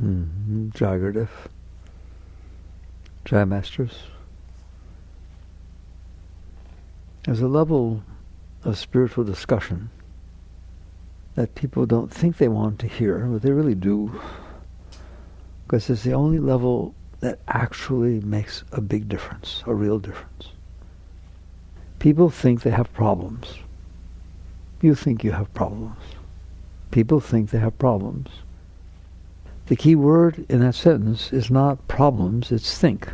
Jagardev, Jai Masters. There's a level of spiritual discussion that people don't think they want to hear, but they really do. Because it's the only level that actually makes a big difference, a real difference. People think they have problems. You think you have problems. People think they have problems. The key word in that sentence is not problems, it's think.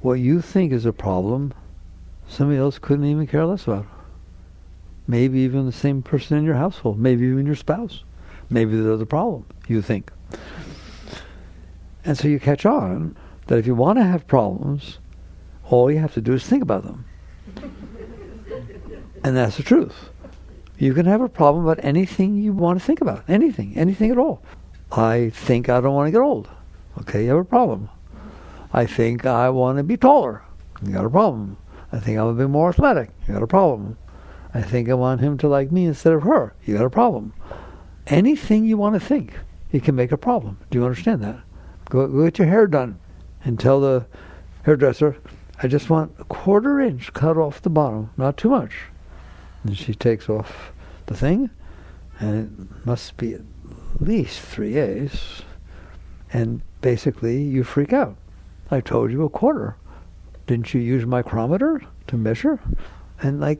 What you think is a problem, somebody else couldn't even care less about. Maybe even the same person in your household, maybe even your spouse. Maybe there's a problem, you think. And so you catch on that if you want to have problems, all you have to do is think about them. And that's the truth. You can have a problem about anything you want to think about. Anything at all. I think I don't want to get old. Okay, you have a problem. I think I want to be taller. You got a problem. I think I want to be more athletic. You got a problem. I think I want him to like me instead of her. You got a problem. Anything you want to think, it can make a problem. Do you understand that? Go get your hair done and tell the hairdresser, I just want a 1/4 inch cut off the bottom, not too much. And she takes off the thing, and it must be at least 3/8. And basically, you freak out. I told you a 1/4. Didn't you use micrometer to measure? And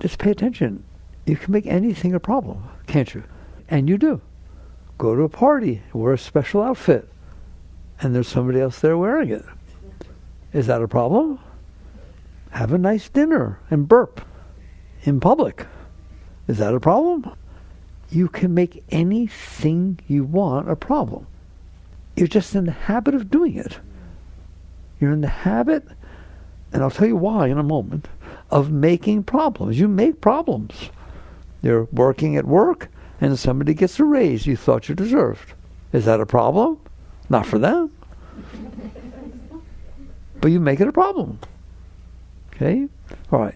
just pay attention. You can make anything a problem, can't you? And you do. Go to a party, wear a special outfit, and there's somebody else there wearing it. Is that a problem? Have a nice dinner and burp in public. Is that a problem? You can make anything you want a problem. You're just in the habit of doing it. You're in the habit, and I'll tell you why in a moment, of making problems. You make problems. You're working at work, and somebody gets a raise you thought you deserved. Is that a problem? Not for them. But you make it a problem. Okay? All right.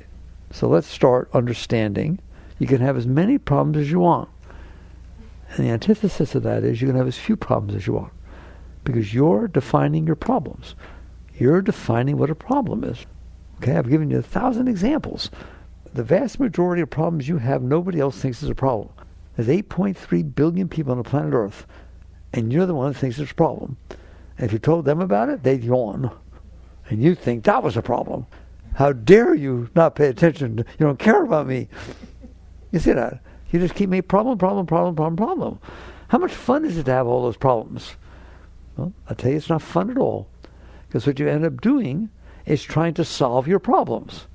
So let's start understanding. You can have as many problems as you want. And the antithesis of that is you can have as few problems as you want. Because you're defining your problems. You're defining what a problem is. Okay? I've given you 1,000 examples. The vast majority of problems you have, nobody else thinks is a problem. There's 8.3 billion people on the planet Earth, and you're the one that thinks it's a problem. And if you told them about it, they'd yawn. And you think that was a problem. How dare you not pay attention? You don't care about me. You see that? You just keep making problem. How much fun is it to have all those problems? Well, I'll tell you, it's not fun at all. Because what you end up doing is trying to solve your problems,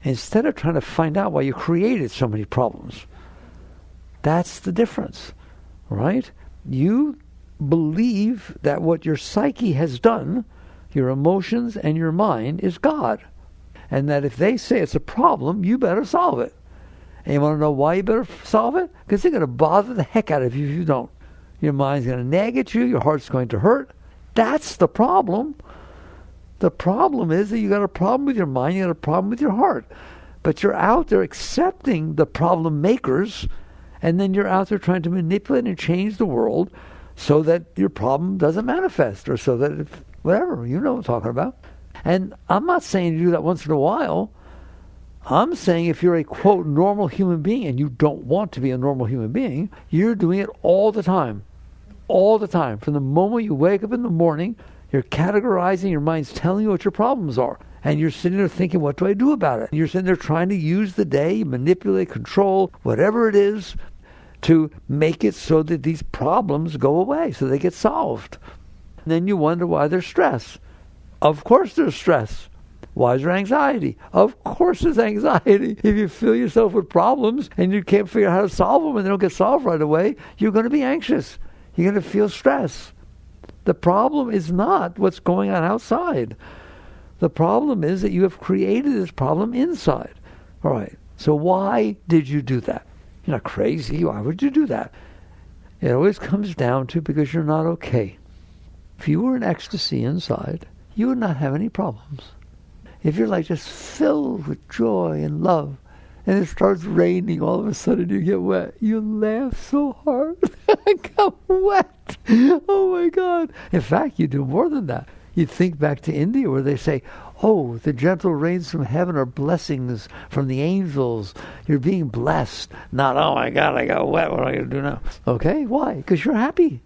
instead of trying to find out why you created so many problems. That's the difference, right? You believe that what your psyche has done, your emotions and your mind, is God. And that if they say it's a problem, you better solve it. And you want to know why you better solve it? Because they're going to bother the heck out of you if you don't. Your mind's going to nag at you, your heart's going to hurt. That's the problem. The problem is that you got a problem with your mind, you got a problem with your heart. But you're out there accepting the problem makers, and then you're out there trying to manipulate and change the world so that your problem doesn't manifest, or so that whatever, you know what I'm talking about. And I'm not saying you do that once in a while. I'm saying if you're a, quote, normal human being, and you don't want to be a normal human being, you're doing it all the time. All the time. From the moment you wake up in the morning, you're categorizing, your mind's telling you what your problems are. And you're sitting there thinking, what do I do about it? And you're sitting there trying to use the day, manipulate, control, whatever it is, to make it so that these problems go away, so they get solved. And then you wonder why there's stress. Of course there's stress. Why is there anxiety? Of course there's anxiety. If you fill yourself with problems and you can't figure out how to solve them and they don't get solved right away, you're going to be anxious. You're going to feel stress. The problem is not what's going on outside. The problem is that you have created this problem inside. All right. So why did you do that? You're not crazy. Why would you do that? It always comes down to because you're not okay. If you were in ecstasy inside, you would not have any problems. If you're just filled with joy and love and it starts raining, all of a sudden you get wet. You laugh so hard. I got wet. Oh my God. In fact, you do more than that. You think back to India where they say, oh, the gentle rains from heaven are blessings from the angels. You're being blessed. Not, oh my God, I got wet. What am I going to do now? Okay, why? Because you're happy.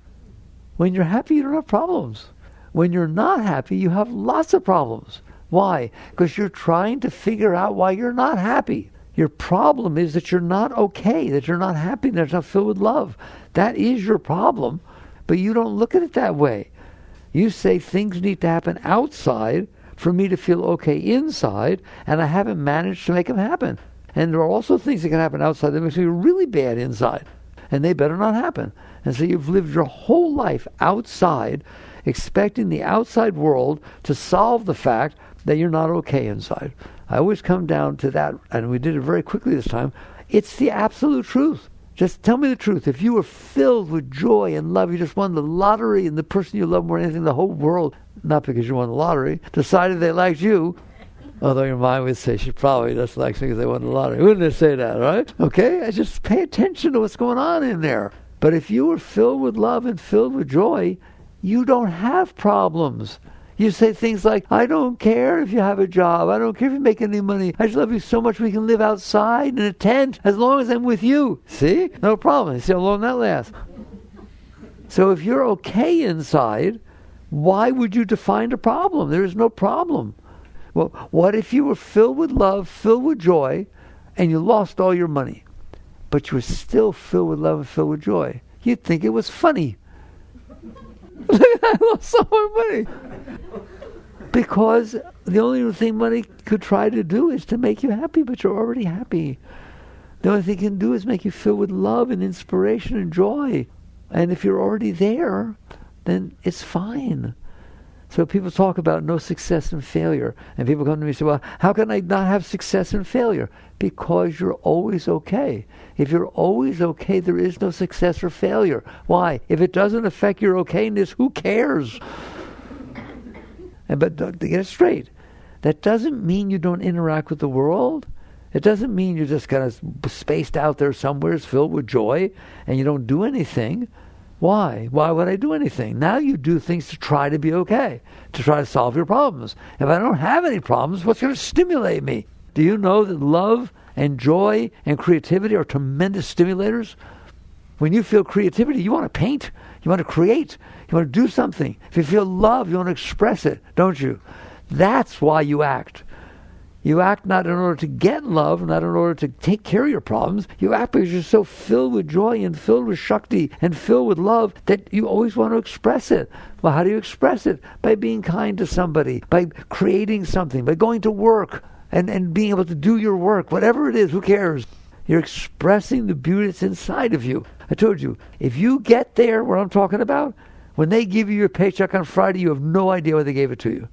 When you're happy, you don't have problems. When you're not happy, you have lots of problems. Why? Because you're trying to figure out why you're not happy. Your problem is that you're not okay, that you're not happy, that you're not filled with love. That is your problem, but you don't look at it that way. You say things need to happen outside for me to feel okay inside, and I haven't managed to make them happen. And there are also things that can happen outside that make you really bad inside, and they better not happen. And so you've lived your whole life outside, expecting the outside world to solve the fact that you're not okay inside. I always come down to that, and we did it very quickly this time. It's the absolute truth. Just tell me the truth. If you were filled with joy and love, you just won the lottery, and the person you love more than anything in the whole world, not because you won the lottery, decided they liked you, although your mind would say she probably just likes me because they won the lottery. Wouldn't it say that, right? Okay? I just pay attention to what's going on in there. But if you were filled with love and filled with joy, you don't have problems. You say things like, I don't care if you have a job. I don't care if you make any money. I just love you so much we can live outside in a tent as long as I'm with you. See? No problem. You see how long that lasts. So if you're okay inside, why would you define a problem? There is no problem. Well, what if you were filled with love, filled with joy, and you lost all your money, but you were still filled with love and filled with joy? You'd think it was funny. I lost all my money. Because the only thing money could try to do is to make you happy, but you're already happy. The only thing it can do is make you fill with love and inspiration and joy. And if you're already there, then it's fine. So people talk about no success and failure. And people come to me and say, well, how can I not have success and failure? Because you're always okay. If you're always okay, there is no success or failure. Why? If it doesn't affect your okayness, who cares? But to get it straight, that doesn't mean you don't interact with the world. It doesn't mean you're just kind of spaced out there somewhere filled with joy and you don't do anything. Why? Why would I do anything? Now you do things to try to be okay, to try to solve your problems. If I don't have any problems, what's going to stimulate me? Do you know that love and joy and creativity are tremendous stimulators? When you feel creativity, you want to paint, you want to create, you want to do something. If you feel love, you want to express it, don't you? That's why you act. You act not in order to get love, not in order to take care of your problems. You act because you're so filled with joy and filled with Shakti and filled with love that you always want to express it. Well, how do you express it? By being kind to somebody, by creating something, by going to work and being able to do your work. Whatever it is, who cares? You're expressing the beauty that's inside of you. I told you, if you get there where I'm talking about, when they give you your paycheck on Friday, you have no idea why they gave it to you.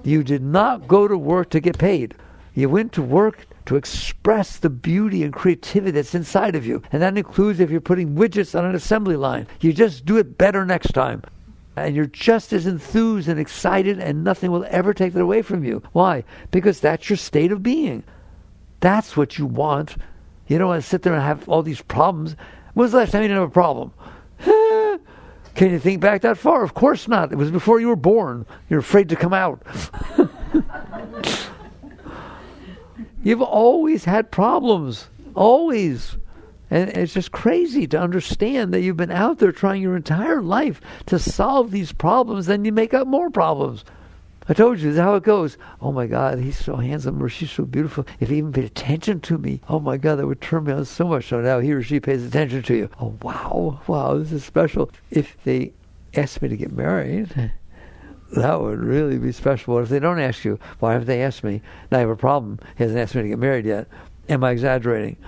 You did not go to work to get paid. You went to work to express the beauty and creativity that's inside of you. And that includes if you're putting widgets on an assembly line. You just do it better next time. And you're just as enthused and excited, and nothing will ever take that away from you. Why? Because that's your state of being. That's what you want. You don't want to sit there and have all these problems. When's the last time you didn't have a problem? Can you think back that far? Of course not. It was before you were born. You're afraid to come out. You've always had problems. Always. And it's just crazy to understand that you've been out there trying your entire life to solve these problems, then you make up more problems. I told you, this is how it goes. Oh my God, he's so handsome, or she's so beautiful. If he even paid attention to me, oh my God, that would turn me on so much. So now he or she pays attention to you. Oh wow, this is special. If they ask me to get married, that would really be special. What if they don't ask you? Why haven't they asked me? Now I have a problem. He hasn't asked me to get married yet. Am I exaggerating?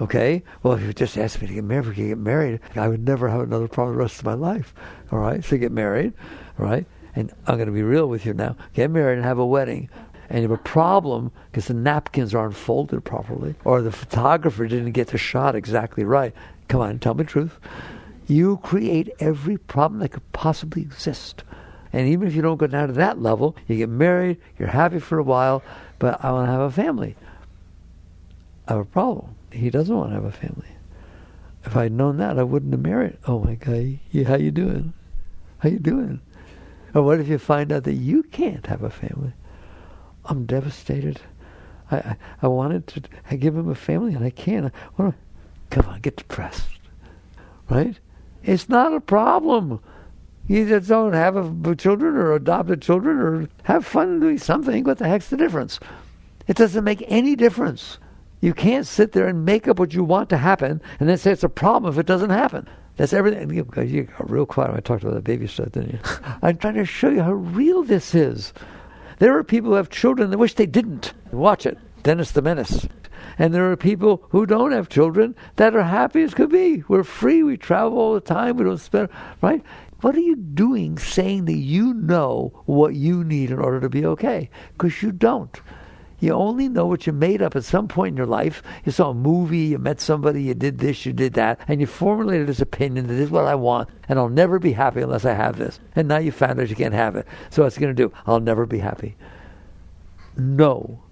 Okay? Well, if you just asked me to get married, I would never have another problem the rest of my life. All right? So get married. All right? And I'm going to be real with you now. Get married and have a wedding. And you have a problem because the napkins aren't folded properly, or the photographer didn't get the shot exactly right. Come on, tell me the truth. You create every problem that could possibly exist. And even if you don't go down to that level, you get married, you're happy for a while, but I want to have a family. I have a problem. He doesn't want to have a family. If I'd known that, I wouldn't have married. Oh my God, how you doing? How you doing? Or what if you find out that you can't have a family? I'm devastated. I wanted to give him a family and I can't. Come on, get depressed. Right? It's not a problem. You just don't have children or adopted children or have fun doing something. What the heck's the difference? It doesn't make any difference. You can't sit there and make up what you want to happen and then say it's a problem if it doesn't happen. That's everything. You got real quiet when I talked about that baby stuff, didn't you? I'm trying to show you how real this is. There are people who have children that wish they didn't. Watch it. Dennis the Menace. And there are people who don't have children that are happy as could be. We're free. We travel all the time. We don't spend, right? What are you doing saying that you know what you need in order to be okay? Because you don't. You only know what you made up at some point in your life. You saw a movie, you met somebody, you did this, you did that, and you formulated this opinion that this is what I want, and I'll never be happy unless I have this. And now you found out you can't have it. So what's it going to do? I'll never be happy. No.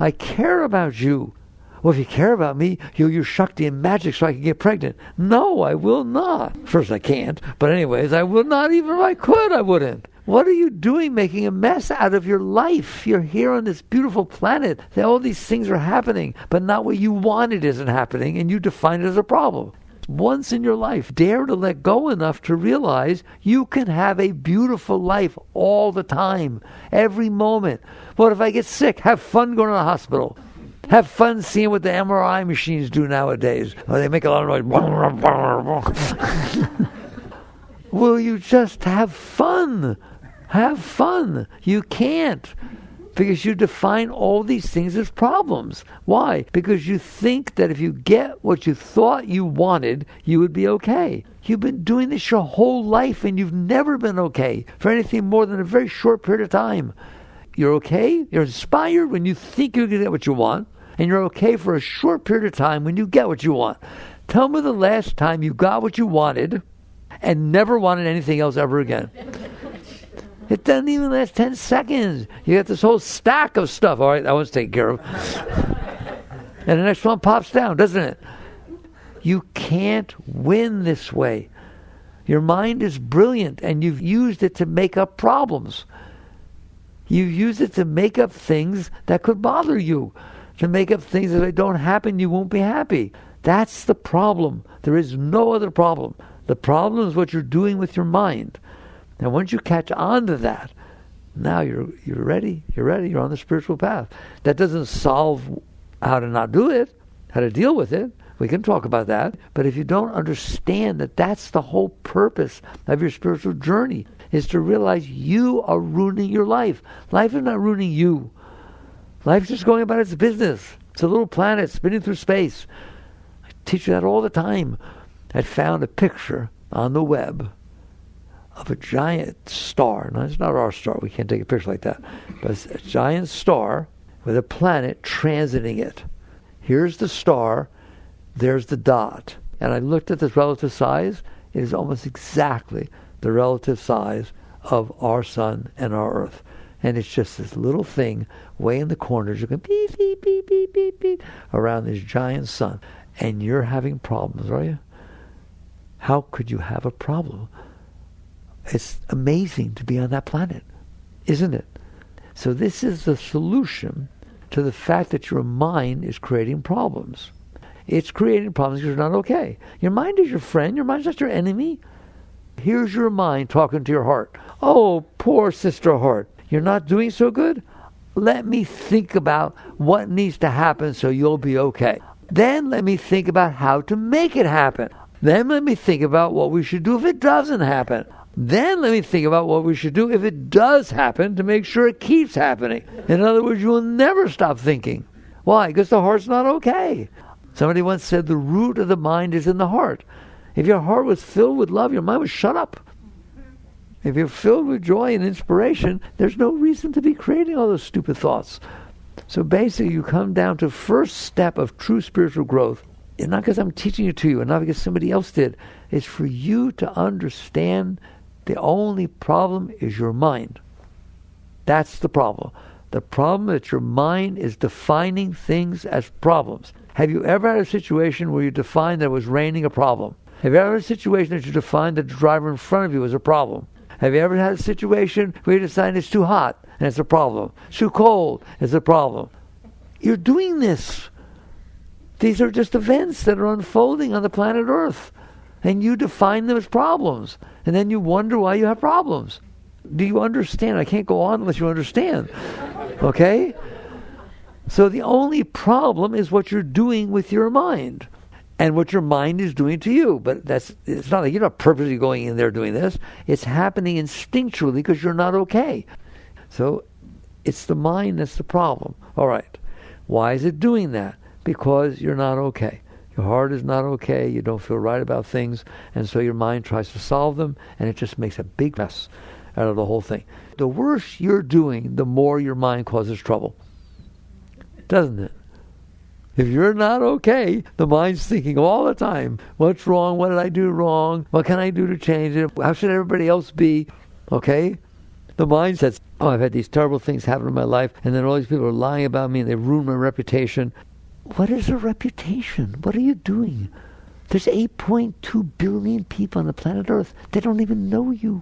I care about you. Well, if you care about me, you'll use Shakti and magic so I can get pregnant. No, I will not. First, I can't. But anyways, I will not. Even if I could, I wouldn't. What are you doing making a mess out of your life? You're here on this beautiful planet. All these things are happening, but not what you wanted isn't happening, and you define it as a problem. Once in your life, dare to let go enough to realize you can have a beautiful life all the time, every moment. What if I get sick? Have fun going to the hospital. Have fun seeing what the MRI machines do nowadays. Oh, they make a lot of noise. Will you just have fun? Have fun. You can't. Because you define all these things as problems. Why? Because you think that if you get what you thought you wanted, you would be okay. You've been doing this your whole life and you've never been okay for anything more than a very short period of time. You're okay? You're inspired when you think you're going to get what you want, and you're okay for a short period of time when you get what you want. Tell me the last time you got what you wanted and never wanted anything else ever again. It doesn't even last 10 seconds. You get this whole stack of stuff. All right, that one's taken care of. And the next one pops down, doesn't it? You can't win this way. Your mind is brilliant, and you've used it to make up problems. You've used it to make up things that could bother you. To make up things that if they don't happen, you won't be happy. That's the problem. There is no other problem. The problem is what you're doing with your mind. And once you catch on to that, now you're ready. You're ready. You're on the spiritual path. That doesn't solve how to not do it, how to deal with it. We can talk about that. But if you don't understand that that's the whole purpose of your spiritual journey, is to realize you are ruining your life. Life is not ruining you. Life's just going about its business. It's a little planet spinning through space. I teach you that all the time. I found a picture on the web of a giant star. Now, it's not our star. We can't take a picture like that. But it's a giant star with a planet transiting it. Here's the star. There's the dot. And I looked at this relative size. It is almost exactly the relative size of our sun and our earth. And it's just this little thing way in the corners. You can beep, beep, beep, beep, beep, beep around this giant sun. And you're having problems, are you? How could you have a problem? It's amazing to be on that planet, isn't it? So this is the solution to the fact that your mind is creating problems. It's creating problems because you're not okay. Your mind is your friend. Your mind's not your enemy. Here's your mind talking to your heart. Oh, poor sister heart. You're not doing so good? Let me think about what needs to happen so you'll be okay. Then let me think about how to make it happen. Then let me think about what we should do if it doesn't happen. Then let me think about what we should do if it does happen to make sure it keeps happening. In other words, you will never stop thinking. Why? Because the heart's not okay. Somebody once said the root of the mind is in the heart. If your heart was filled with love, your mind would shut up. If you're filled with joy and inspiration, there's no reason to be creating all those stupid thoughts. So basically, you come down to first step of true spiritual growth. And not because I'm teaching it to you, and not because somebody else did. It's for you to understand the only problem is your mind. That's the problem. The problem is that your mind is defining things as problems. Have you ever had a situation where you defined that it was raining a problem? Have you ever had a situation that you defined that the driver in front of you was a problem? Have you ever had a situation where you decide it's too hot and it's a problem? It's too cold, it's a problem. You're doing this. These are just events that are unfolding on the planet Earth. And you define them as problems. And then you wonder why you have problems. Do you understand? I can't go on unless you understand. Okay? So the only problem is what you're doing with your mind. And what your mind is doing to you. But it's not like you're not purposely going in there doing this. It's happening instinctually because you're not okay. So it's the mind that's the problem. All right. Why is it doing that? Because you're not okay. Your heart is not okay. You don't feel right about things. And so your mind tries to solve them. And it just makes a big mess out of the whole thing. The worse you're doing, the more your mind causes trouble. Doesn't it? If you're not okay, the mind's thinking all the time, what's wrong? What did I do wrong? What can I do to change it? How should everybody else be? Okay? The mind says, oh, I've had these terrible things happen in my life, and then all these people are lying about me, and they ruin my reputation. What is a reputation? What are you doing? There's 8.2 billion people on the planet Earth. They don't even know you.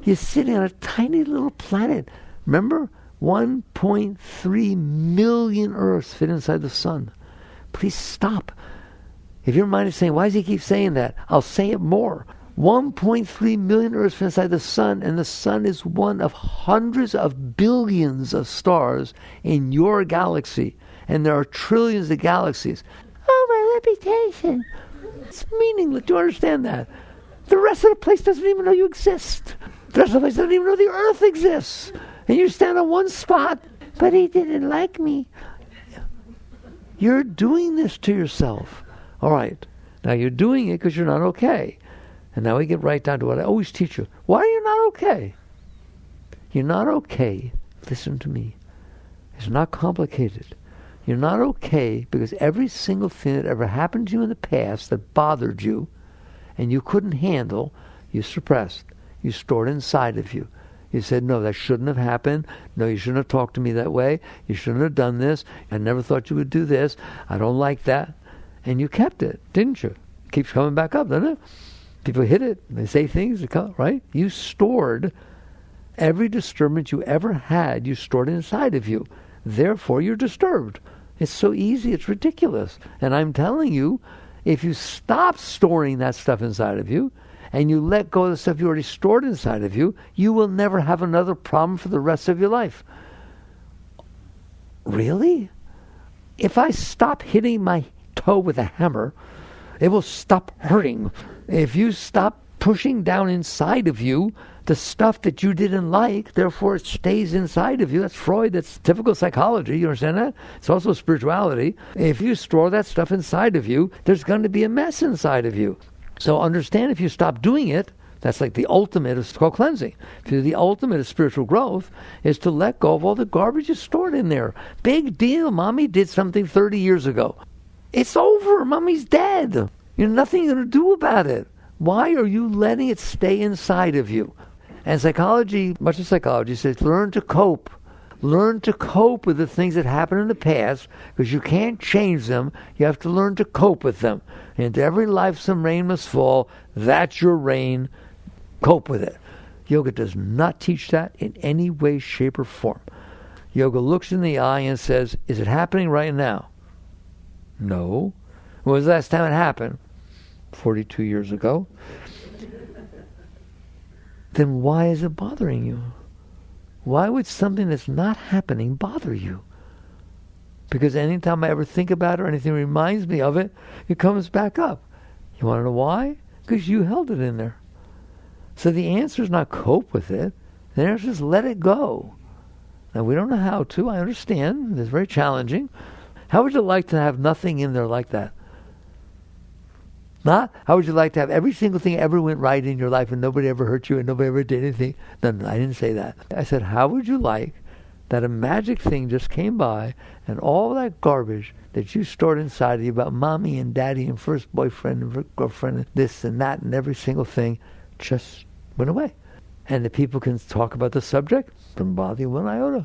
You're sitting on a tiny little planet. Remember? 1.3 million Earths fit inside the sun. Please stop. If your mind is saying, why does he keep saying that? I'll say it more. 1.3 million Earths fit inside the sun, and the sun is one of hundreds of billions of stars in your galaxy. And there are trillions of galaxies. Oh, my reputation. It's meaningless. Do you understand that? The rest of the place doesn't even know you exist. The rest of the place doesn't even know the Earth exists. And you stand on one spot, but he didn't like me. You're doing this to yourself. All right. Now you're doing it because you're not okay. And now we get right down to what I always teach you. Why are you not okay? You're not okay. Listen to me. It's not complicated. You're not okay because every single thing that ever happened to you in the past that bothered you and you couldn't handle, you suppressed. You stored inside of you. You said, no, that shouldn't have happened. No, you shouldn't have talked to me that way. You shouldn't have done this. I never thought you would do this. I don't like that. And you kept it, didn't you? It keeps coming back up, doesn't it? People hit it. They say things, right? You stored every disturbance you ever had. You stored inside of you. Therefore, you're disturbed. It's so easy. It's ridiculous. And I'm telling you, if you stop storing that stuff inside of you, and you let go of the stuff you already stored inside of you, you will never have another problem for the rest of your life. Really? If I stop hitting my toe with a hammer, it will stop hurting. If you stop pushing down inside of you the stuff that you didn't like, therefore it stays inside of you. That's Freud, that's typical psychology, you understand that? It's also spirituality. If you store that stuff inside of you, there's going to be a mess inside of you. So understand, if you stop doing it, that's like the ultimate of called cleansing. The ultimate of spiritual growth is to let go of all the garbage you stored in there. Big deal. Mommy did something 30 years ago. It's over. Mommy's dead. You're nothing going to do about it. Why are you letting it stay inside of you? And psychology, much of psychology says, learn to cope. Learn to cope with the things that happened in the past, because you can't change them. You have to learn to cope with them. And to every life some rain must fall. That's your rain. Cope with it. Yoga does not teach that in any way, shape, or form. Yoga looks in the eye and says, is it happening right now? No. When was the last time it happened? 42 years ago. Then why is it bothering you? Why would something that's not happening bother you? Because anytime I ever think about it or anything reminds me of it, it comes back up. You want to know why? Because you held it in there. So the answer is not cope with it. The answer is let it go. Now, we don't know how to. I understand. It's very challenging. How would you like to have nothing in there like that? Not, how would you like to have every single thing ever went right in your life and nobody ever hurt you and nobody ever did anything? No, I didn't say that. I said, how would you like that a magic thing just came by and all that garbage that you stored inside of you about mommy and daddy and first boyfriend and girlfriend and this and that and every single thing just went away? And the people can talk about the subject, doesn't bother you one iota.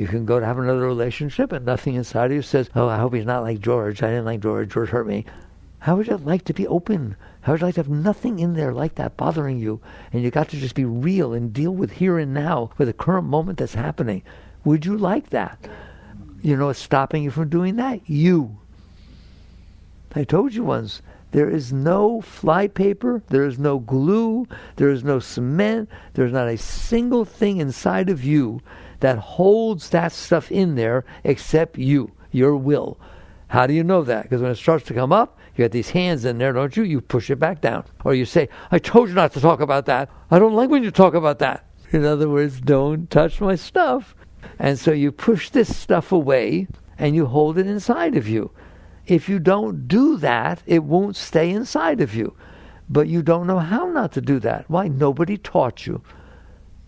You can go to have another relationship and nothing inside of you says, oh, I hope he's not like George. I didn't like George. George hurt me. How would you like to be open? How would you like to have nothing in there like that bothering you? And you got to just be real and deal with here and now, with the current moment that's happening. Would you like that? You know what's stopping you from doing that? You. I told you once, there is no flypaper, there is no glue, there is no cement, there's not a single thing inside of you that holds that stuff in there except you, your will. How do you know that? Because when it starts to come up, you got these hands in there, don't you? You push it back down. Or you say, I told you not to talk about that. I don't like when you talk about that. In other words, don't touch my stuff. And so you push this stuff away and you hold it inside of you. If you don't do that, it won't stay inside of you. But you don't know how not to do that. Why? Nobody taught you.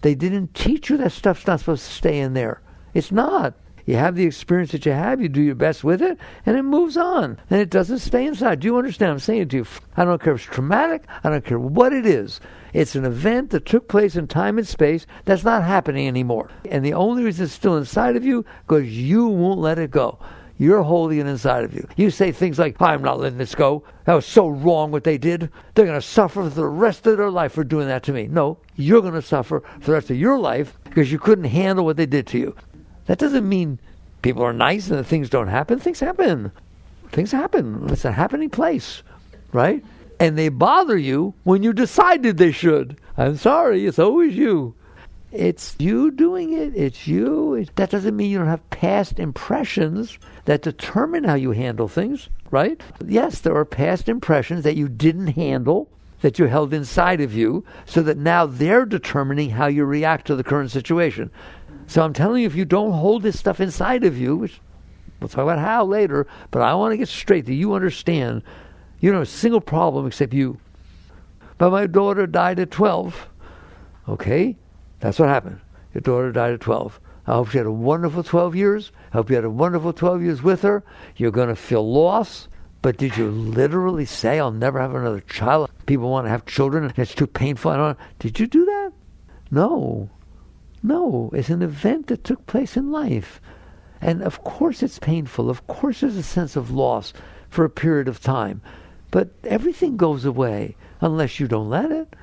They didn't teach you that stuff's not supposed to stay in there. It's not. You have the experience that you have, you do your best with it, and it moves on. And it doesn't stay inside. Do you understand what I'm saying to you? I don't care if it's traumatic. I don't care what it is. It's an event that took place in time and space that's not happening anymore. And the only reason it's still inside of you, because you won't let it go. You're holding it inside of you. You say things like, I'm not letting this go. That was so wrong what they did. They're going to suffer for the rest of their life for doing that to me. No, you're going to suffer for the rest of your life because you couldn't handle what they did to you. That doesn't mean people are nice and that things don't happen. Things happen. Things happen. It's a happening place, right? And they bother you when you decided they should. I'm sorry, it's always you. It's you doing it. It's you. That doesn't mean you don't have past impressions that determine how you handle things, right? Yes, there are past impressions that you didn't handle, that you held inside of you, so that now they're determining how you react to the current situation. So I'm telling you, if you don't hold this stuff inside of you, which we'll talk about how later, but I want to get straight that you understand, you don't have a single problem except you. But my daughter died at 12. Okay? That's what happened. Your daughter died at 12. I hope she had a wonderful 12 years. I hope you had a wonderful 12 years with her. You're going to feel loss. But did you literally say, I'll never have another child? People want to have children and it's too painful. I don't know. Did you do that? No. No. It's an event that took place in life. And of course it's painful. Of course there's a sense of loss for a period of time. But everything goes away unless you don't let it.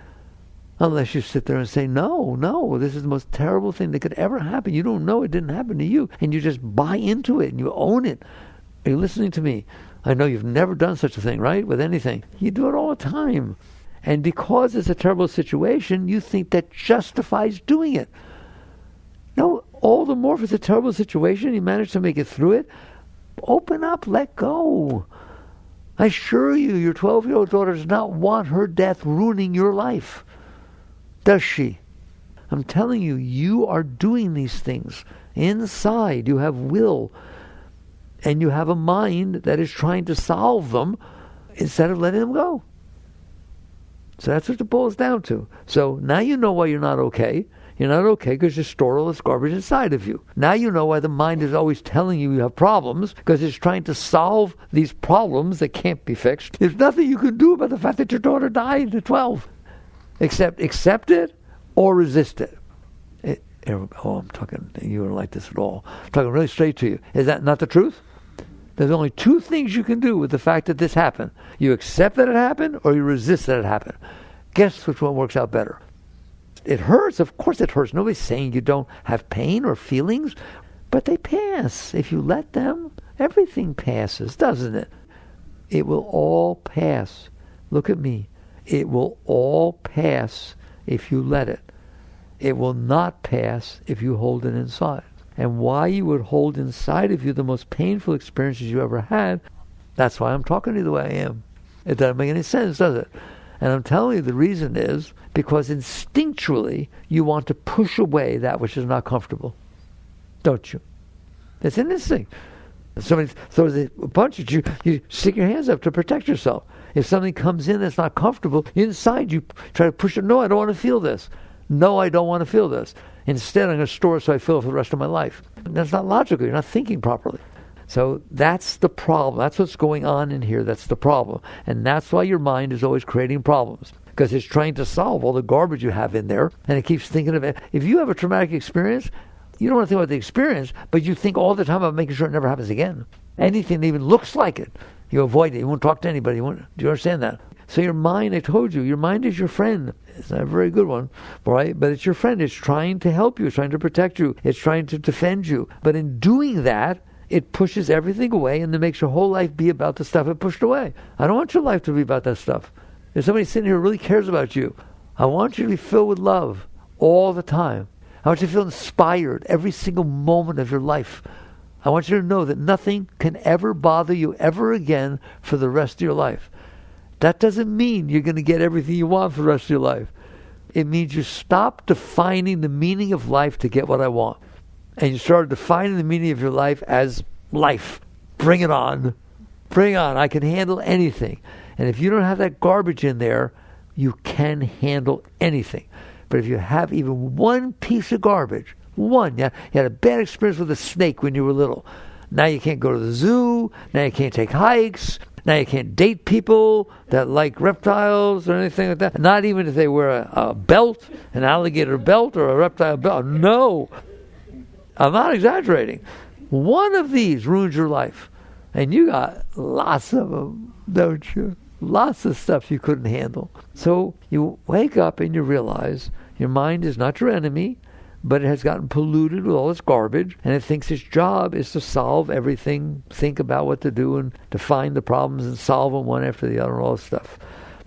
Unless you sit there and say, no, this is the most terrible thing that could ever happen. You don't know it didn't happen to you. And you just buy into it and you own it. Are you listening to me? I know you've never done such a thing, right? With anything. You do it all the time. And because it's a terrible situation, you think that justifies doing it. No, all the more if it's a terrible situation, you manage to make it through it. Open up, let go. I assure you, your 12-year-old daughter does not want her death ruining your life. Does she? I'm telling you, you are doing these things. Inside, you have will. And you have a mind that is trying to solve them instead of letting them go. So that's what it boils down to. So now you know why you're not okay. You're not okay because you store all this garbage inside of you. Now you know why the mind is always telling you have problems, because it's trying to solve these problems that can't be fixed. There's nothing you can do about the fact that your daughter died at 12. Except accept it or resist it. I'm talking, you don't like this at all. I'm talking really straight to you. Is that not the truth? There's only two things you can do with the fact that this happened. You accept that it happened or you resist that it happened. Guess which one works out better? It hurts. Of course it hurts. Nobody's saying you don't have pain or feelings, but they pass. If you let them, everything passes, doesn't it? It will all pass. Look at me. It will all pass if you let it. It will not pass if you hold it inside. And why you would hold inside of you the most painful experiences you ever had, that's why I'm talking to you the way I am. It doesn't make any sense, does it? And I'm telling you the reason is because instinctually you want to push away that which is not comfortable. Don't you? It's an instinct. If somebody throws a punch at you, you stick your hands up to protect yourself. If something comes in that's not comfortable, inside you try to push it. No, I don't want to feel this. No, I don't want to feel this. Instead, I'm going to store it so I feel it for the rest of my life. That's not logical. You're not thinking properly. So that's the problem. That's what's going on in here. That's the problem. And that's why your mind is always creating problems. Because it's trying to solve all the garbage you have in there. And it keeps thinking of it. If you have a traumatic experience, You don't want to think about the experience, but you think all the time about making sure it never happens again. Anything that even looks like it, you avoid it. You won't talk to anybody. Do you understand that? So your mind, I told you, your mind is your friend. It's not a very good one, right? But it's your friend. It's trying to help you. It's trying to protect you. It's trying to defend you. But in doing that, it pushes everything away and then makes your whole life be about the stuff it pushed away. I don't want your life to be about that stuff. If somebody sitting here who really cares about you, I want you to be filled with love all the time. I want you to feel inspired every single moment of your life. I want you to know that nothing can ever bother you ever again for the rest of your life. That doesn't mean you're going to get everything you want for the rest of your life. It means you stop defining the meaning of life to get what I want. And you start defining the meaning of your life as life. Bring it on. Bring it on. I can handle anything. And if you don't have that garbage in there, you can handle anything. But if you have even one piece of garbage, one, you had a bad experience with a snake when you were little. Now you can't go to the zoo. Now you can't take hikes. Now you can't date people that like reptiles or anything like that. Not even if they wear a belt, an alligator belt or a reptile belt. No. I'm not exaggerating. One of these ruins your life. And you got lots of them, don't you? Lots of stuff you couldn't handle. So you wake up and you realize your mind is not your enemy, but it has gotten polluted with all this garbage, and it thinks its job is to solve everything, think about what to do, and to find the problems and solve them one after the other and all this stuff.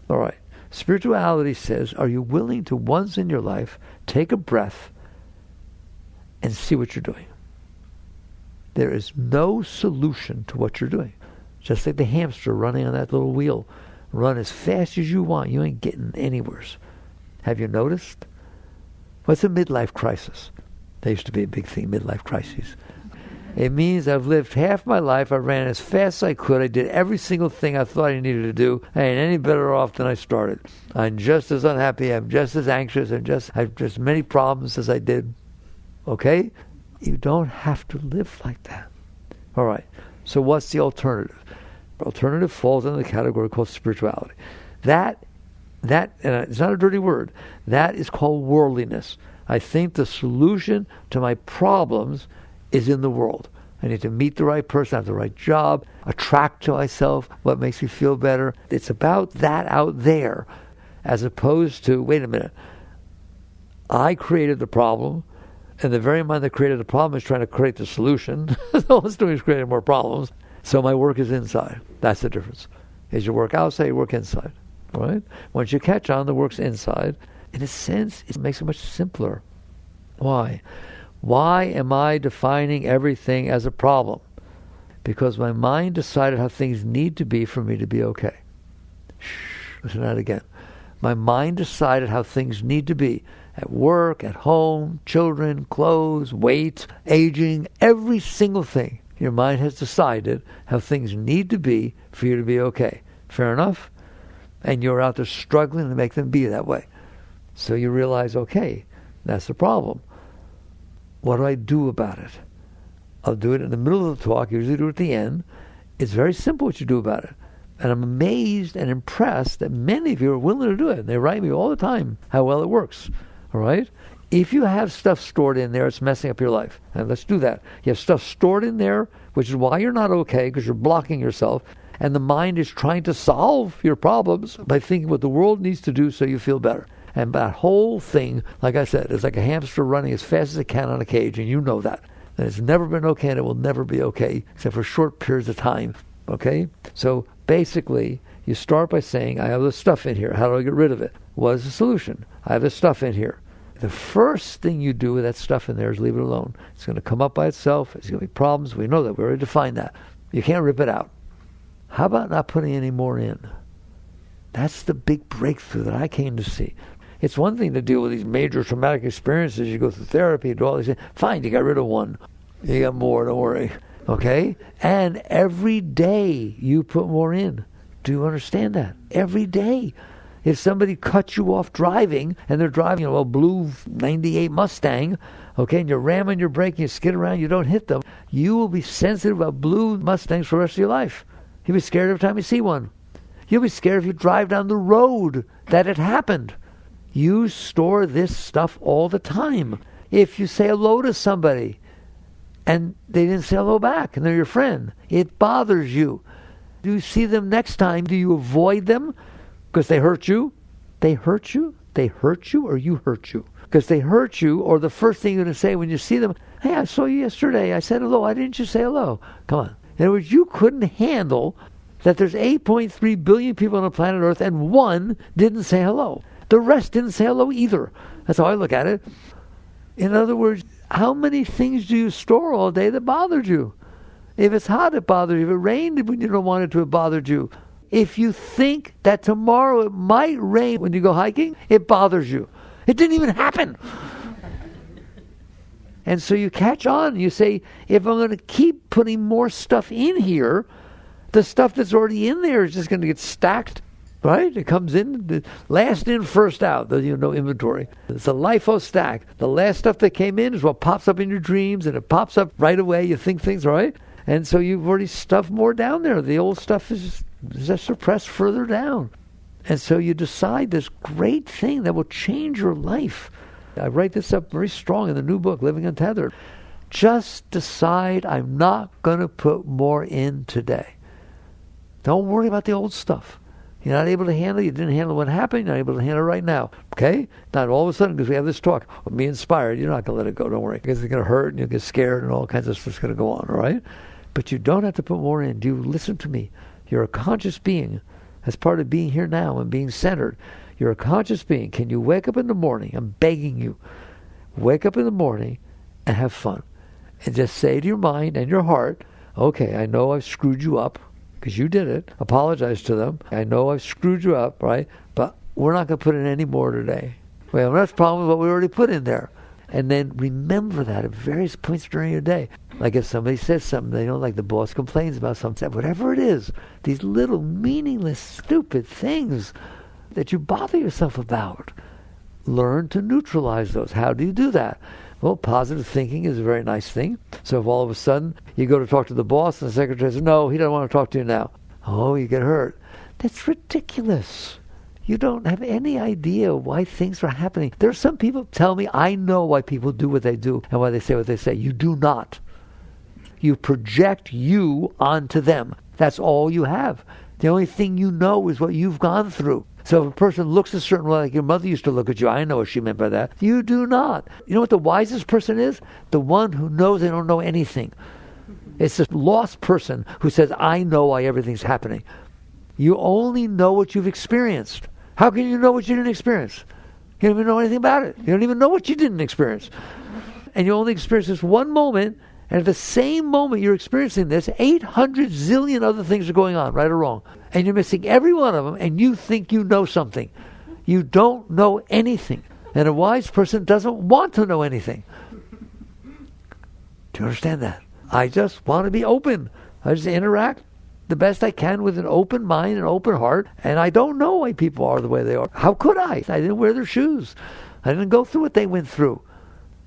All right. Spirituality says, are you willing to once in your life take a breath and see what you're doing? There is no solution to what you're doing. Just like the hamster running on that little wheel. Run as fast as you want. You ain't getting anywhere. Have you noticed? What's a midlife crisis? There used to be a big thing, midlife crises. It means I've lived half my life. I ran as fast as I could. I did every single thing I thought I needed to do. I ain't any better off than I started. I'm just as unhappy. I'm just as anxious. I have just many problems as I did. Okay? You don't have to live like that. All right. So what's the alternative? Alternative falls under the category called spirituality. That, and it's not a dirty word, that is called worldliness. I think the solution to my problems is in the world. I need to meet the right person, have the right job, attract to myself what makes me feel better. It's about that out there, as opposed to, wait a minute, I created the problem, and the very mind that created the problem is trying to create the solution. All it's doing is creating more problems. So my work is inside. That's the difference. As you work outside, you work inside. Right? Once you catch on, the work's inside. In a sense, it makes it much simpler. Why? Why am I defining everything as a problem? Because my mind decided how things need to be for me to be okay. Shh, listen to that again. My mind decided how things need to be. At work, at home, children, clothes, weight, aging, every single thing. Your mind has decided how things need to be for you to be okay. Fair enough? And you're out there struggling to make them be that way. So you realize, okay, that's the problem. What do I do about it? I'll do it in the middle of the talk, usually do it at the end. It's very simple what you do about it. And I'm amazed and impressed that many of you are willing to do it. They write me all the time how well it works. All right? If you have stuff stored in there, it's messing up your life. And let's do that. You have stuff stored in there, which is why you're not okay, because you're blocking yourself. And the mind is trying to solve your problems by thinking what the world needs to do so you feel better. And that whole thing, like I said, is like a hamster running as fast as it can on a cage, and you know that. And it's never been okay, and it will never be okay, except for short periods of time. Okay? So basically, you start by saying, I have this stuff in here. How do I get rid of it? What is the solution? I have this stuff in here. The first thing you do with that stuff in there is leave it alone. It's going to come up by itself. It's going to be problems. We know that. We already defined that. You can't rip it out. How about not putting any more in? That's the big breakthrough that I came to see. It's one thing to deal with these major traumatic experiences. You go through therapy, do all these things. Fine, you got rid of one. You got more, don't worry. Okay? And every day you put more in. Do you understand that? Every day. If somebody cuts you off driving, and they're driving a blue 98 Mustang, okay, and you're ramming your brake, and you skid around, you don't hit them, you will be sensitive about blue Mustangs for the rest of your life. You'll be scared every time you see one. You'll be scared if you drive down the road that it happened. You store this stuff all the time. If you say hello to somebody and they didn't say hello back and they're your friend, it bothers you. Do you see them next time? Do you avoid them because they hurt you? They hurt you? They hurt you or you hurt you? Because they hurt you, or the first thing you're going to say when you see them, hey, I saw you yesterday. I said hello. Why didn't you say hello? Come on. In other words, you couldn't handle that there's 8.3 billion people on the planet Earth and one didn't say hello. The rest didn't say hello either. That's how I look at it. In other words, how many things do you store all day that bothered you? If it's hot, it bothers you. If it rained when you don't want it to, it bothered you. If you think that tomorrow it might rain when you go hiking, it bothers you. It didn't even happen. And so you catch on. You say, if I'm going to keep putting more stuff in here, the stuff that's already in there is just going to get stacked, right? It comes in, last in, first out. There's no inventory. It's a LIFO stack. The last stuff that came in is what pops up in your dreams, and it pops up right away. You think things, right? And so you've already stuffed more down there. The old stuff is just suppressed further down. And so you decide this great thing that will change your life. I write this up very strong in the new book, Living Untethered. Just decide I'm not going to put more in today. Don't worry about the old stuff. You're not able to handle it. You didn't handle what happened. You're not able to handle it right now. Okay? Not all of a sudden, because we have this talk, well, be inspired. You're not going to let it go. Don't worry. Because it's going to hurt and you'll get scared and all kinds of stuff's going to go on. All right? But you don't have to put more in. Do you listen to me? You're a conscious being. As part of being here now and being centered. You're a conscious being. Can you wake up in the morning? I'm begging you. Wake up in the morning and have fun. And just say to your mind and your heart, okay, I know I've screwed you up because you did it. Apologize to them. I know I've screwed you up, right? But we're not going to put in any more today. We have enough problem with what we already put in there. And then remember that at various points during your day. Like if somebody says something, like the boss complains about something, whatever it is, these little meaningless, stupid things that you bother yourself about. Learn to neutralize those. How do you do that? Well, positive thinking is a very nice thing. So if all of a sudden you go to talk to the boss and the secretary says, no, he doesn't want to talk to you now. Oh, you get hurt. That's ridiculous. You don't have any idea why things are happening. There are some people tell me, I know why people do what they do and why they say what they say. You do not. You project you onto them. That's all you have. The only thing you know is what you've gone through. So if a person looks a certain way, like your mother used to look at you, I know what she meant by that. You do not. You know what the wisest person is? The one who knows they don't know anything. It's a lost person who says, I know why everything's happening. You only know what you've experienced. How can you know what you didn't experience? You don't even know anything about it. You don't even know what you didn't experience. And you only experience this one moment, and at the same moment you're experiencing this, 800 zillion other things are going on, right or wrong. And you're missing every one of them, and you think you know something. You don't know anything. And a wise person doesn't want to know anything. Do you understand that? I just want to be open. I just interact the best I can with an open mind and open heart, and I don't know why people are the way they are. How could I? I didn't wear their shoes. I didn't go through what they went through.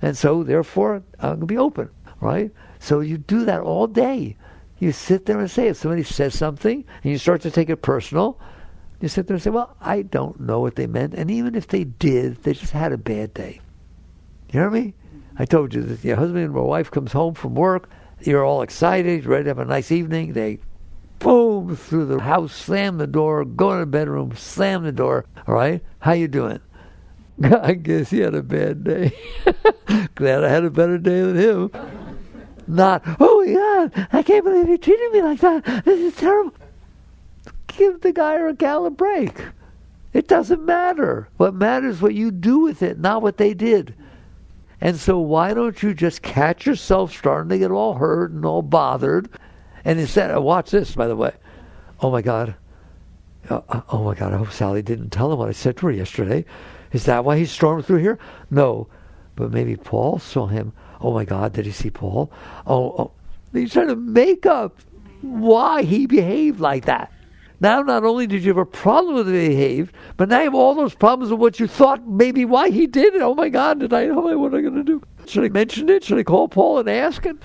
And so, therefore, I'm going to be open, right? So you do that all day. You sit there and say, if somebody says something, and you start to take it personal, you sit there and say, well, I don't know what they meant, and even if they did, they just had a bad day. You hear me? I told you that your husband or wife comes home from work, you're all excited, you're ready to have a nice evening, they boom, through the house, slam the door, go in the bedroom, slam the door. All right? How you doing? I guess he had a bad day. Glad I had a better day than him. Not, oh my God, I can't believe he treated me like that. This is terrible. Give the guy or a gal a break. It doesn't matter. What matters is what you do with it, not what they did. And so why don't you just catch yourself starting to get all hurt and all bothered. And instead, watch this, by the way. Oh my God, I hope Sally didn't tell him what I said to her yesterday. Is that why he stormed through here? No, but maybe Paul saw him. Oh my God, did he see Paul? Oh. He's trying to make up why he behaved like that. Now, not only did you have a problem with the way he behaved, but now you have all those problems with what you thought maybe why he did it. Oh my God, what am I going to do? Should I mention it? Should I call Paul and ask it?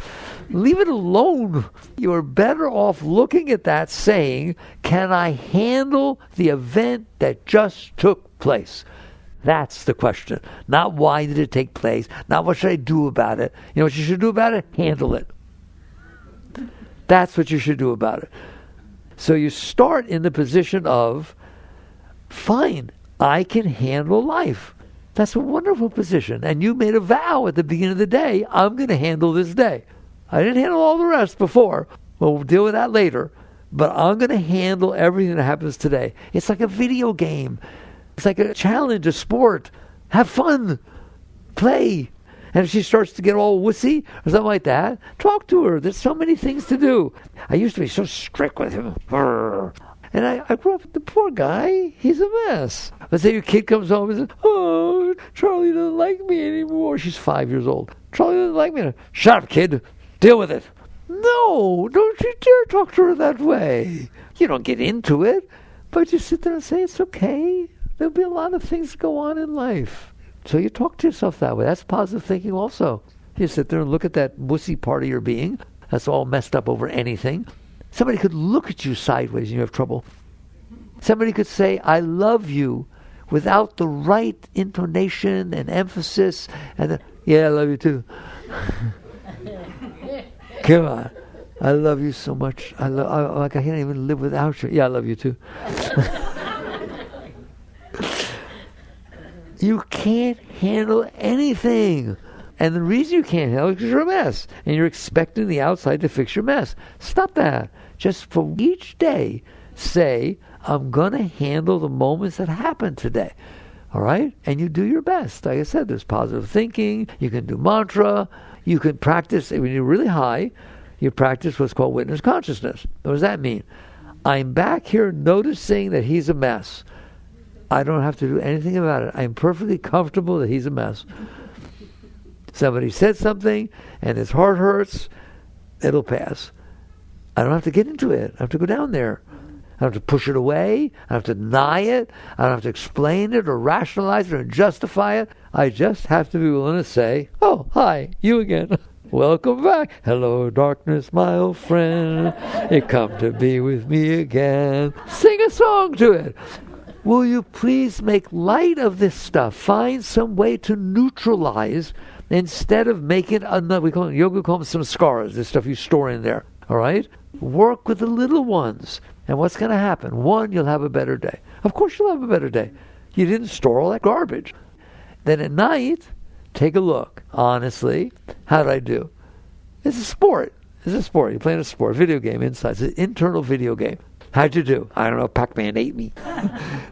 Leave it alone. You are better off looking at that saying, can I handle the event that just took place? That's the question. Not why did it take place. Not what should I do about it. You know what you should do about it? Handle it. That's what you should do about it. So you start in the position of, fine, I can handle life. That's a wonderful position. And you made a vow at the beginning of the day, I'm going to handle this day. I didn't handle all the rest before. We'll deal with that later. But I'm going to handle everything that happens today. It's like a video game. It's like a challenge, a sport. Have fun. Play. And if she starts to get all wussy or something like that, talk to her. There's so many things to do. I used to be so strict with him. And I grew up with the poor guy. He's a mess. Let's say your kid comes home and says, oh, Charlie doesn't like me anymore. She's 5 years old. Charlie doesn't like me. Shut up, kid. Deal with it. No, don't you dare talk to her that way. You don't get into it, but you sit there and say, it's okay. There'll be a lot of things that go on in life. So you talk to yourself that way. That's positive thinking also. You sit there and look at that wussy part of your being that's all messed up over anything. Somebody could look at you sideways and you have trouble. Somebody could say, I love you, without the right intonation and emphasis. And yeah, I love you too. Come on. I love you so much. I can't even live without you. Yeah, I love you too. You can't handle anything. And the reason you can't handle it is because you're a mess. And you're expecting the outside to fix your mess. Stop that. Just for each day, say, I'm going to handle the moments that happen today. All right? And you do your best. Like I said, there's positive thinking. You can do mantra. You can practice. When you're really high, you practice what's called witness consciousness. What does that mean? I'm back here noticing that he's a mess. I don't have to do anything about it. I'm perfectly comfortable that he's a mess. Somebody said something and his heart hurts, it'll pass. I don't have to get into it. I have to go down there. I don't have to push it away. I don't have to deny it. I don't have to explain it or rationalize it or justify it. I just have to be willing to say, oh, hi, you again. Welcome back. Hello, darkness, my old friend. You come to be with me again. Sing a song to it. Will you please make light of this stuff? Find some way to neutralize instead of making another. We call it, yoga calls some scars, this stuff you store in there. All right? Work with the little ones. And what's going to happen? One, you'll have a better day. Of course you'll have a better day. You didn't store all that garbage. Then at night, take a look. Honestly, how did I do? It's a sport. It's a sport. You're playing a sport, video game inside. It's an internal video game. How'd you do? I don't know, Pac-Man ate me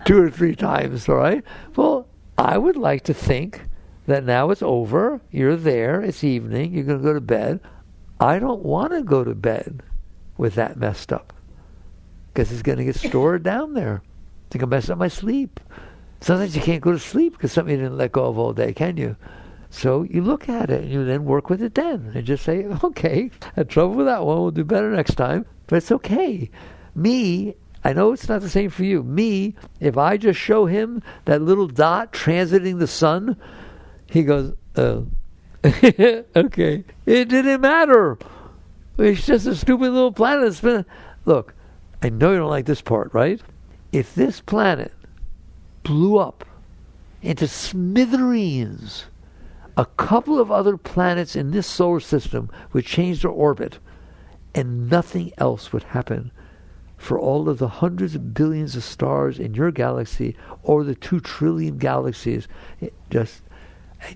2 or 3 times, all right? Well, I would like to think that now it's over. You're there. It's evening. You're going to go to bed. I don't want to go to bed with that messed up because it's going to get stored down there. It's going to mess up my sleep. Sometimes you can't go to sleep because something you didn't let go of all day, can you? So you look at it and you then work with it then and just say, okay, I had trouble with that one. We'll do better next time. But it's okay. Me, I know it's not the same for you. Me, if I just show him that little dot transiting the sun, he goes, oh. Okay. It didn't matter. It's just a stupid little planet. Look, I know you don't like this part, right? If this planet blew up into smithereens, a couple of other planets in this solar system would change their orbit, and nothing else would happen for all of the hundreds of billions of stars in your galaxy or the 2 trillion galaxies. And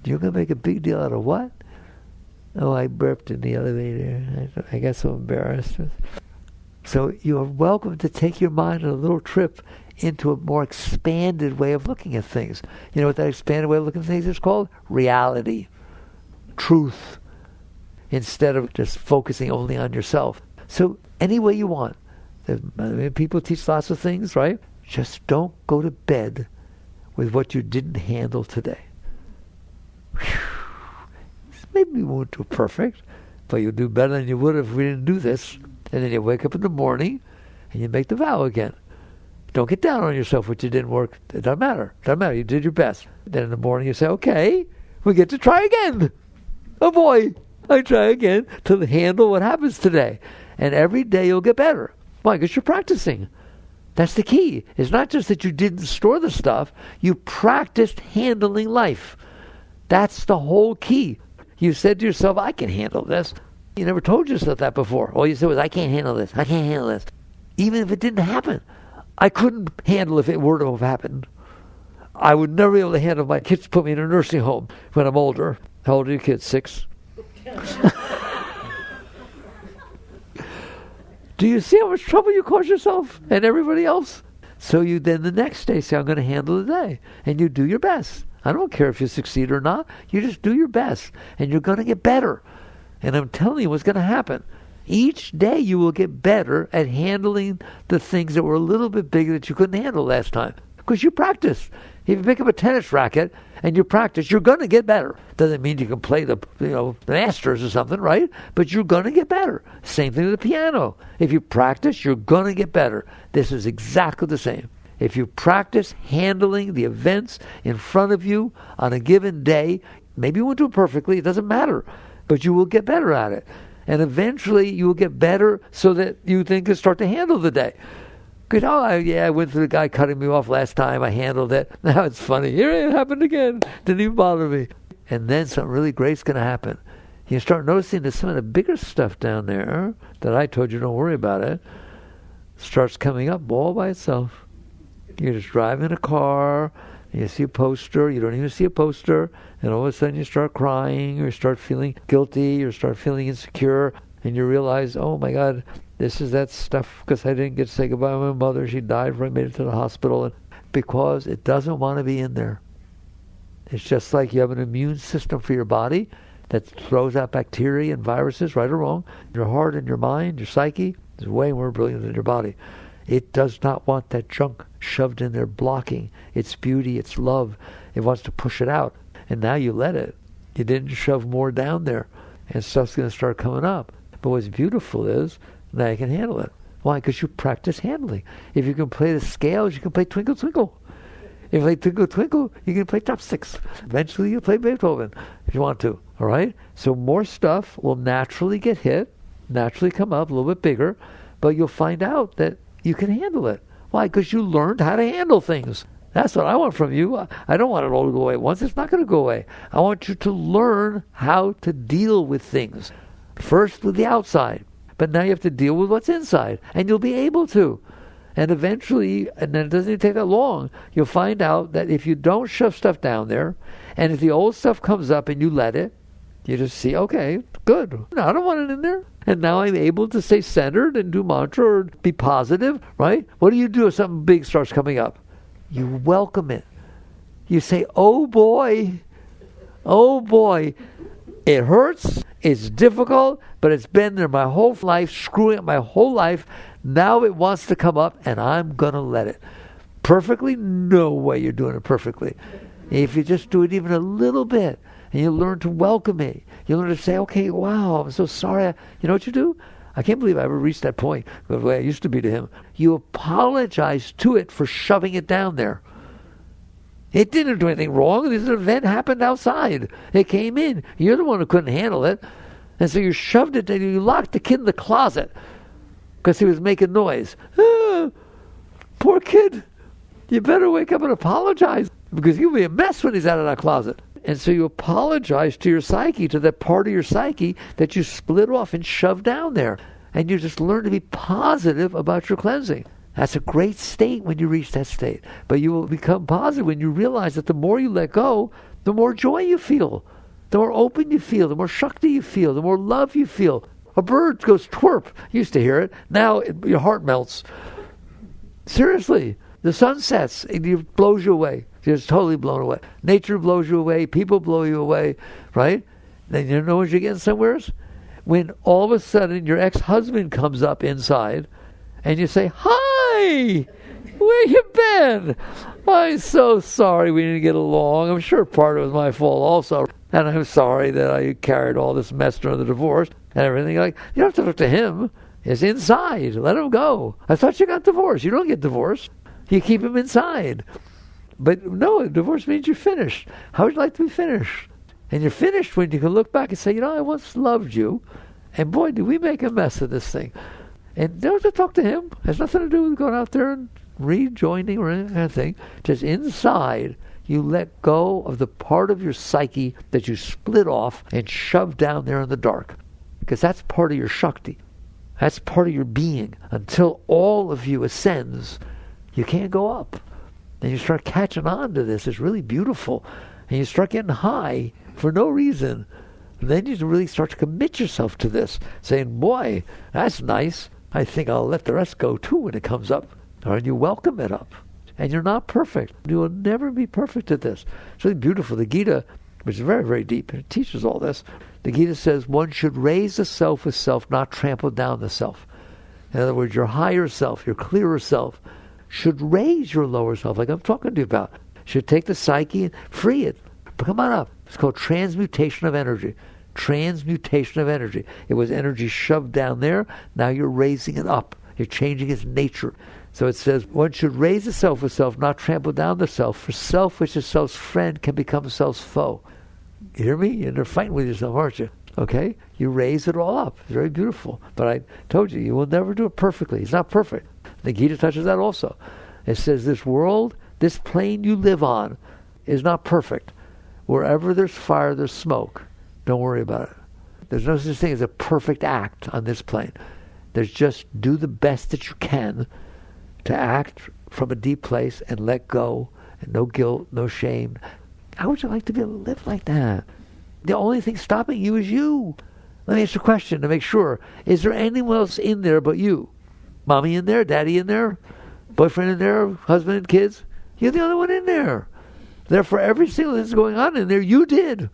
you're going to make a big deal out of what? Oh, I burped in the elevator. I got so embarrassed. So you're welcome to take your mind on a little trip into a more expanded way of looking at things. You know what that expanded way of looking at things is called? Reality. Truth. Instead of just focusing only on yourself. So any way you want. People teach lots of things, right? Just don't go to bed with what you didn't handle today. Whew. Maybe we won't do perfect, but you'll do better than you would if we didn't do this. And then you wake up in the morning and you make the vow again. Don't get down on yourself what you didn't work. It doesn't matter. It doesn't matter. You did your best. Then in the morning you say, okay, we get to try again. Oh boy, I try again to handle what happens today. And every day you'll get better. Why? Because you're practicing. That's the key. It's not just that you didn't store the stuff, you practiced handling life. That's the whole key. You said to yourself, I can handle this. You never told yourself that before. All you said was, I can't handle this. I can't handle this. Even if it didn't happen. I couldn't handle if it were to have happened. I would never be able to handle my kids put me in a nursing home when I'm older. How old are your kids? 6? Do you see how much trouble you cause yourself and everybody else? So you then the next day say, I'm going to handle the day. And you do your best. I don't care if you succeed or not. You just do your best. And you're going to get better. And I'm telling you what's going to happen. Each day you will get better at handling the things that were a little bit bigger that you couldn't handle last time. Because you practice. If you pick up a tennis racket and you practice, you're going to get better. Doesn't mean you can play the Masters or something, right? But you're going to get better. Same thing with the piano. If you practice, you're going to get better. This is exactly the same. If you practice handling the events in front of you on a given day, maybe you won't do it perfectly, it doesn't matter, but you will get better at it. And eventually you will get better so that you then can start to handle the day. Because, I went through the guy cutting me off last time. I handled it. Now it's funny. Here it happened again. Didn't even bother me. And then something really great's going to happen. You start noticing that some of the bigger stuff down there that I told you don't worry about it starts coming up all by itself. You're just driving a car, and you see a poster. You don't even see a poster. And all of a sudden you start crying or start feeling guilty or start feeling insecure. And you realize, oh my God, this is that stuff because I didn't get to say goodbye to my mother. She died before I made it to the hospital. And because it doesn't want to be in there. It's just like you have an immune system for your body that throws out bacteria and viruses, right or wrong. Your heart and your mind, your psyche, is way more brilliant than your body. It does not want that junk shoved in there blocking its beauty, its love. It wants to push it out. And now you let it. You didn't shove more down there. And stuff's going to start coming up. But what's beautiful is, now you can handle it. Why? Because you practice handling. If you can play the scales, you can play Twinkle Twinkle. If you play Twinkle Twinkle, you can play chopsticks. Eventually you'll play Beethoven if you want to. All right? So more stuff will naturally get hit, naturally come up a little bit bigger, but you'll find out that you can handle it. Why? Because you learned how to handle things. That's what I want from you. I don't want it all to go away at once. It's not going to go away. I want you to learn how to deal with things. First with the outside, but now you have to deal with what's inside, and you'll be able to. And eventually, and then it doesn't even take that long, you'll find out that if you don't shove stuff down there, and if the old stuff comes up and you let it, you just see, okay, good. No, I don't want it in there. And now I'm able to stay centered and do mantra or be positive, right? What do you do if something big starts coming up? You welcome it. You say, oh boy, it hurts, it's difficult, but it's been there my whole life, screwing up my whole life. Now it wants to come up, and I'm going to let it. Perfectly? No way you're doing it perfectly. If you just do it even a little bit, and you learn to welcome it, you learn to say, okay, wow, I'm so sorry. You know what you do? I can't believe I ever reached that point, the way I used to be to him. You apologize to it for shoving it down there. It didn't do anything wrong. This event happened outside. It came in. You're the one who couldn't handle it. And so you shoved it, and you locked the kid in the closet because he was making noise. Poor kid. You better wake up and apologize because you'll be a mess when he's out of that closet. And so you apologize to your psyche, to that part of your psyche that you split off and shoved down there. And you just learn to be positive about your cleansing. That's a great state when you reach that state. But you will become positive when you realize that the more you let go, the more joy you feel. The more open you feel, the more Shakti you feel, the more love you feel. A bird goes twerp. You used to hear it. Now your heart melts. Seriously. The sun sets. It blows you away. You're just totally blown away. Nature blows you away. People blow you away. Right? Then you know when you're getting somewheres? When all of a sudden your ex-husband comes up inside and you say, hi! Where you been? I'm so sorry we didn't get along. I'm sure part of it was my fault also. And I'm sorry that I carried all this mess during the divorce and everything. Like, you don't have to talk to him. It's inside. Let him go. I thought you got divorced. You don't get divorced. You keep him inside. But no, divorce means you're finished. How would you like to be finished? And you're finished when you can look back and say, I once loved you. And boy, did we make a mess of this thing. And don't have to talk to him. It has nothing to do with going out there and rejoining or any kind of thing. Just inside, you let go of the part of your psyche that you split off and shoved down there in the dark. Because that's part of your Shakti. That's part of your being. Until all of you ascends, you can't go up. And you start catching on to this. It's really beautiful. And you start getting high for no reason. And then you really start to commit yourself to this, saying, boy, that's nice. I think I'll let the rest go too when it comes up. And you welcome it up. And you're not perfect. You will never be perfect at this. It's really beautiful. The Gita, which is very, very deep, and it teaches all this. The Gita says one should raise the self with self, not trample down the self. In other words, your higher self, your clearer self, should raise your lower self, like I'm talking to you about. Should take the psyche and free it. Come on up. It's called transmutation of energy. Transmutation of energy. It was energy shoved down there. Now you're raising it up. You're changing its nature. So it says, one should raise the self with self, not trample down the self. For self, which is self's friend, can become self's foe. You hear me? You're fighting with yourself, aren't you? Okay? You raise it all up. It's very beautiful. But I told you, you will never do it perfectly. It's not perfect. The Gita touches that also. It says this world, this plane you live on, is not perfect. Wherever there's fire, there's smoke. Don't worry about it. There's no such thing as a perfect act on this plane. There's just do the best that you can to act from a deep place and let go, and no guilt, no shame. How would you like to be able to live like that? The only thing stopping you is you. Let me ask you a question to make sure. Is there anyone else in there but you? Mommy in there? Daddy in there? Boyfriend in there? Husband and kids? You're the only one in there. Therefore, every single thing that's going on in there, you did.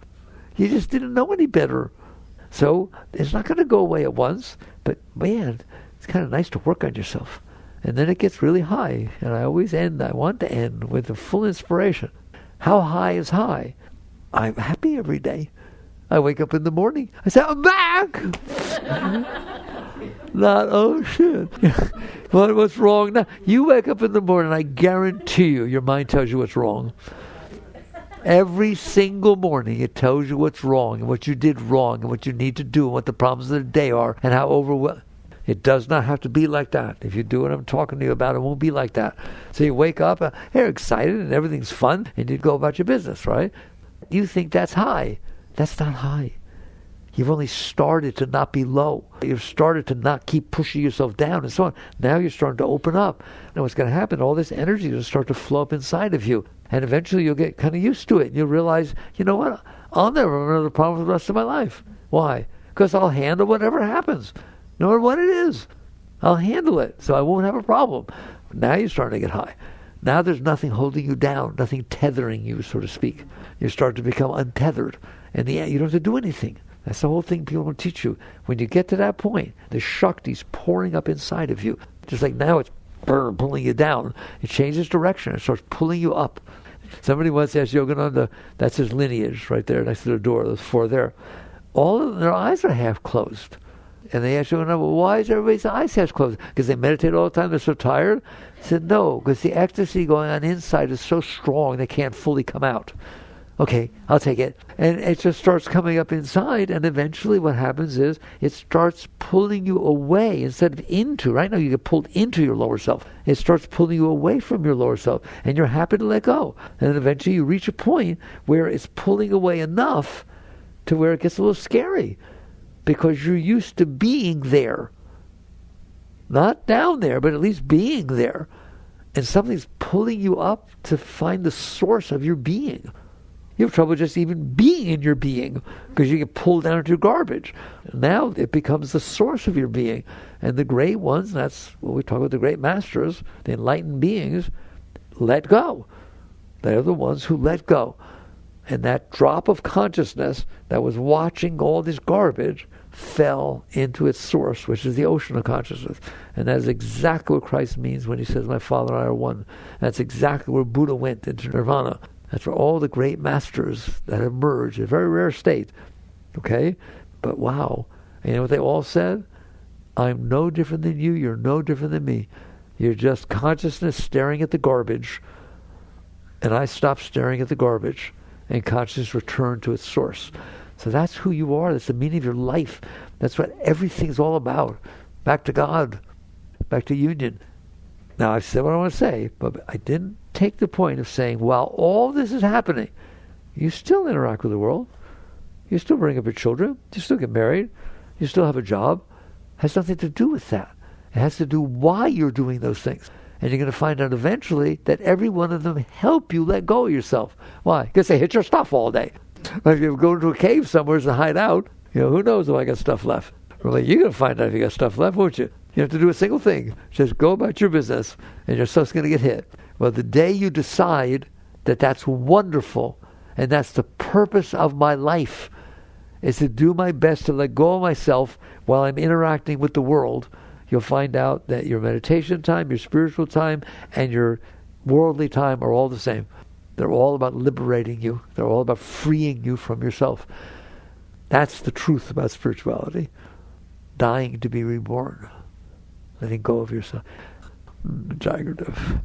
You just didn't know any better. So it's not going to go away at once, but man, it's kind of nice to work on yourself. And then it gets really high. And I want to end with a full inspiration. How high is high? I'm happy every day. I wake up in the morning. I say, I'm back! Not, oh shit. What's wrong now? You wake up in the morning, I guarantee you, your mind tells you what's wrong. Every single morning it tells you what's wrong and what you did wrong and what you need to do and what the problems of the day are and how overwhelmed. It does not have to be like that. If you do what I'm talking to you about, it won't be like that. So you wake up, you're excited and everything's fun, and you go about your business, right? You think that's high. That's not high. You've only started to not be low. You've started to not keep pushing yourself down and so on. Now you're starting to open up. Now what's going to happen, all this energy will start to flow up inside of you. And eventually you'll get kind of used to it. And you'll realize, you know what? I'll never have another problem for the rest of my life. Why? Because I'll handle whatever happens. No matter what it is, I'll handle it, so I won't have a problem. Now you're starting to get high. Now there's nothing holding you down, nothing tethering you, so to speak. You start to become untethered, and you don't have to do anything. That's the whole thing people don't teach you. When you get to that point, the Shakti's pouring up inside of you. Just like now it's pulling you down. It changes direction. It starts pulling you up. Somebody once asked Yogananda, that's his lineage right there next to the door, those four there. All of them, their eyes are half closed. And they asked Yogananda, well, why is everybody's eyes half closed? Because they meditate all the time, they're so tired? He said, no, because the ecstasy going on inside is so strong they can't fully come out. Okay, I'll take it. And it just starts coming up inside, and eventually what happens is it starts pulling you away instead of into. Right now you get pulled into your lower self. It starts pulling you away from your lower self, and you're happy to let go. And then eventually you reach a point where it's pulling away enough to where it gets a little scary because you're used to being there. Not down there, but at least being there. And something's pulling you up to find the source of your being. You have trouble just even being in your being because you get pulled down into garbage. Now it becomes the source of your being. And the great ones, that's what we talk about, the great masters, the enlightened beings, let go. They're the ones who let go. And that drop of consciousness that was watching all this garbage fell into its source, which is the ocean of consciousness. And that is exactly what Christ means when he says, my Father and I are one. That's exactly where Buddha went into nirvana. That's where all the great masters that emerge in a very rare state. Okay? But wow. And you know what they all said? I'm no different than you. You're no different than me. You're just consciousness staring at the garbage. And I stopped staring at the garbage. And consciousness returned to its source. So that's who you are. That's the meaning of your life. That's what everything's all about. Back to God. Back to union. Now, I've said what I want to say, but I didn't take the point of saying, while all this is happening, you still interact with the world. You still bring up your children. You still get married. You still have a job. It has nothing to do with that. It has to do why you're doing those things. And you're going to find out eventually that every one of them help you let go of yourself. Why? Because they hit your stuff all day. If you go into a cave somewhere to hide out, who knows if I got stuff left. Well, you're going to find out if you got stuff left, won't you? You have to do a single thing. Just go about your business, and your stuff's going to get hit. Well, the day you decide that that's wonderful, and that's the purpose of my life, is to do my best to let go of myself while I'm interacting with the world, you'll find out that your meditation time, your spiritual time, and your worldly time are all the same. They're all about liberating you. They're all about freeing you from yourself. That's the truth about spirituality. Dying to be reborn. Letting go of yourself. Jai Gurudev.